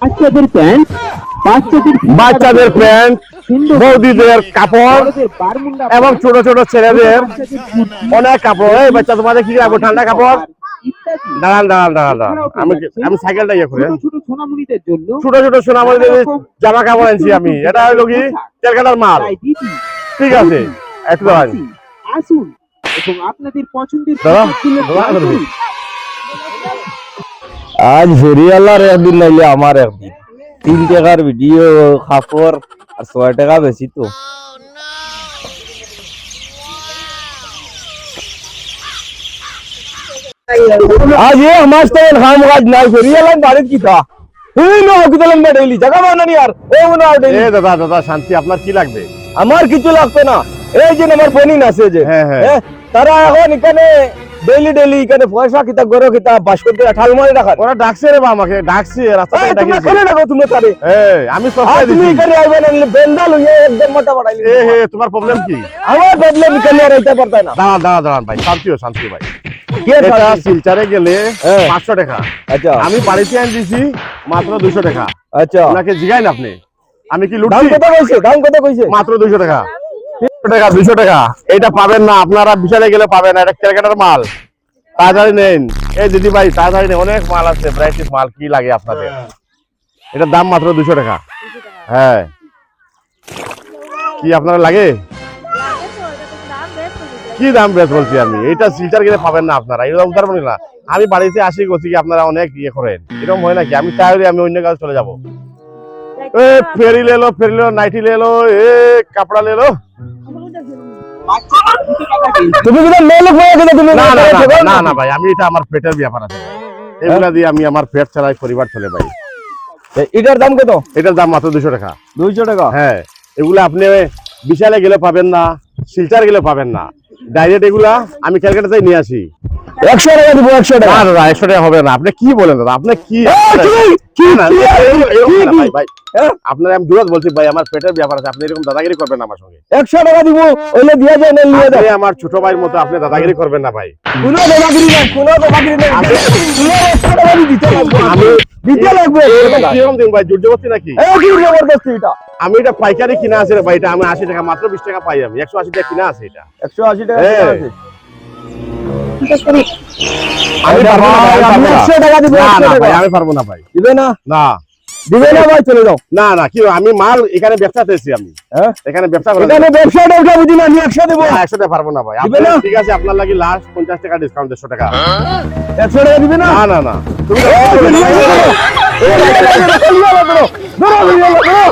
বাচ্চাদের প্যান্ট, বাচ্চাদের প্যান্ট, বৌদিদের কাপড় এবং ছোট ছোট ছেলেদের অনেক কাপড়। এই বাচ্চা তোমাদের কি কাপড়? ঠান্ডা কাপড়। দাঁড়ান দাঁড়ান দাঁড়ান দাঁড়ান, আমি সাইকেলটা ইয়ে করে ছোট সোনামণিদের জন্য ছোট ছোট সোনামণিদের জামা কাপড় আনছি আমি। এটা হলো কি ক্যালকাটার মাল। ঠিক আছে, একটু দাঁড়ান। আসুন এবং আপনাদের পছন্দের আজ হরিয়ালার একদিন নাইলে আমার একদিন। 3 টাকার ভিডিও, কাপড় আর 6 টাকা বেশি তো। আজ এ আমার তো কাম কাজ নাই, হরিয়ালার বাড়ির কি থা হুই নো কিতলন না ডেইলি জায়গা বানানি আর ও না ডেইলি। এ দাদা দাদা শান্তি, আপনার কি লাগবে? আমার কিছু লাগতো না। এই যে আমার বোনিন আছে যে, হ্যাঁ, হ্যাঁ। তারা এখন এখানে ডেইলি ডেইলি এখানে পয়সা কিতা গরো কিতা বাস করতে ঠাল মারে রাখা। ওরা ডাকছে রে বা আমাকে, ডাকছে রাস্তায় তুমি ডাকিয়েছে। কোনে রাখো তুমি তারে? আমি সস্তায় তুমি দিছি। এখানে আইবে না বেন্দা লইয়া একদম মোটা বাড়াইলি। হে তোমার প্রবলেম কি? আমার প্রবলেম এখানে আর আইতে পারতাই না। দাঁড়ান দাঁড়ান দাঁড়ান ভাই, শান্তি ভাই। কে এটা শান্তি? শিলচরে গেলে হ্যাঁ। 500 টাকা, আচ্ছা আমি বাড়িতে আন দিছি মাত্র 200 টাকা। আচ্ছা, আপনাকে জিগাইন আপনি, আমি কি দাম লুটছি? কত কইছে? দাম কত কইছে? মাত্র 200 টাকা। 200 টাকা এটা পাবেন না আপনারা, বিশালে গেলে পাবেন না। এটা ক্যালকাটার মাল, তাড়াতাড়ি নেন। এই দিদি ভাই তাড়াতাড়ি নেন, অনেক মাল আছে, ব্রাইটিস মাল। কি লাগে আপনাদের? এটার দাম মাত্র 200 টাকা। হ্যাঁ, কি আপনারা লাগে? কি দাম বেশ বলছি আমি, এটা সিলচার গেলে পাবেন না আপনারা। এটা উদ্ধার বলি না, আমি বাড়িতে আসি গেছি কি আপনারা অনেক ইয়ে করেন, এরকম হয় নাকি? আমি চাই আমি অন্য কাজে চলে যাবো। फेरी ले लो, नाइटी ले लो, कपड़ा ले लो। তুমি কি মেয়ে হয়ে গেলে তুমি না না না ভাই, আমি এটা আমার পেটের ব্যাপার আছে। এগুলা দিয়ে আমি আমার পেট চালাই, পরিবার চলে ভাই। এটার দাম কত? এটার দাম মাত্র 200 টাকা। 200 টাকা? হ্যাঁ, এগুলা আপনি বিশালে গেলে পাবেন না, শিলচার গেলে পাবেন না। ডাইরেক্ট এগুলা আমি ক্যালকাটাতে নিয়ে আসি। 100 টাকা দিব। 100 টাকা? না দাদা 100 টাকা হবে না। আপনি কি বলেন দাদা? আপনি কি ভাই, আপনার আমি জোরাত বলছি ভাই, আমার পেটের ব্যাপার আছে। আপনি এরকম দাদাগিরি করবেন না আমার সঙ্গে। 100 টাকা দিব, ওইলে দিয়া যায় না নিয়ে দাও। আপনি আমার ছোট ভাইয়ের মতো, আপনি দাদাগিরি করবেন না ভাই। কোনো দাদাগিরি না, কোনো দাদাগিরি না। তুমি 100 টাকা দিতে লাগবে, আমি দিতে লাগবে। কিরকম দিন ভাই, জোরজবস্তি নাকি? এই কি জবরদস্তি এটা? আমি এটা পাইকারি কিনা আছে রে ভাই। এটা আমি 80 টাকা, মাত্র 20 টাকা পাই আমি। 180 টাকা কিনা আছে এটা। 180 টাকা হ্যাঁ। আছে। আমি পারবো না ভাই, আমি 100 টাকা দিব। না 100 না টাকা ভাই, আমি পারবো না ভাই। দিবে না? না দিবে না ভাই, চলে যাও। না না, কি আমি মাল এখানে ব্যবসা করতেছি আমি। হ্যাঁ, এখানে ব্যবসা করে এখানে ব্যবসা বুঝি না, আমি 100 দেব। 100 টাকা পারবো না ভাই। দিবে আপনি না? ঠিক আছে, আপনার লাগি লাস্ট 50 টাকা ডিসকাউন্ট, 150 টাকা। 100 টাকা দিবে না? না না না, তুমি ধরো